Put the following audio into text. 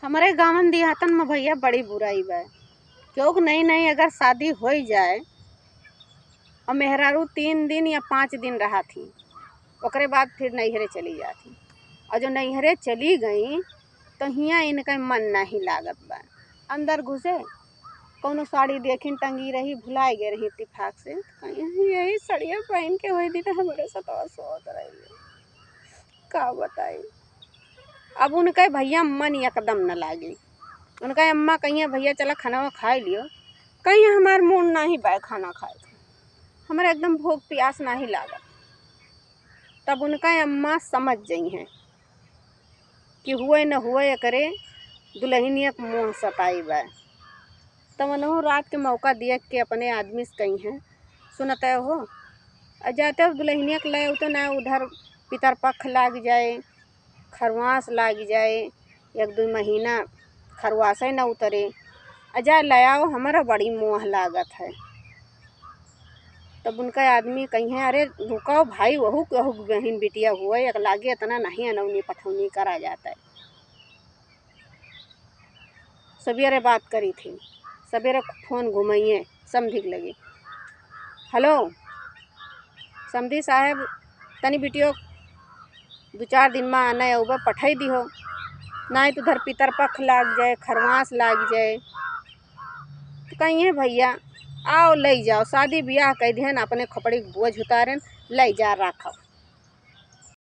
हमारे गाँव देहातन में भैया बड़ी बुराई बा। क्योंकि नई नई अगर शादी हो जाए और मेहरारू 3 दिन या 5 दिन रहा थी, ओकरे बाद फिर नैहरे चली जाती। और जो नैहरे चली गई तो हियाँ इनका मन नहीं लागत बा। अंदर घुसे कौनो साड़ी देखी टंगी रही, भुलाई गए रही इत्तेफाक से, कहीं यही सड़िया पहन के हुई थी तो हमारे साथ सोत रही। का बताई, अब उनके भैया मन एकदम न लागी। उनका अम्मा कहिए भैया चला खाना खाए लियो, कहीं हमार मूड नहीं बा खाना खाए, हमारा एकदम भूख प्यास नहीं लागत। तब उनका अम्मा समझ गई हैं कि हुए न हुए करे दुल्हनिया के मुँह सताई बा। तब उन्होंने रात के मौका दिया कि अपने आदमी से कही हैं सुनते हो जाते दुल्हनिया के लाए तो ना उधर पितरपक्ष लाग जाए, खरवास लाग जाए, 1-2 महीना खरवासे न उतरे, अजा लाओ हमारा बड़ी मोह लागत है। तब उनका आदमी कही है अरे रुको भाई, वहू कहू बहन बिटिया हुआ एक लागे इतना नहीं अनौनी पठौनी करा जाता है। सवेरे बात करी थी, सवेरे फ़ोन घुमाइए समझी लगी, हेलो समधी साहब तनी बिटियो 2-4 दिन में आना है पठाई दी हो, नहीं तो उधर पितरपक्ष लाग जाए, खरवास लाग जाए। तो कहिए भैया आओ ले जाओ, शादी ब्याह कह देन अपने खोपड़ी बोझ उतारें ले जा रखो।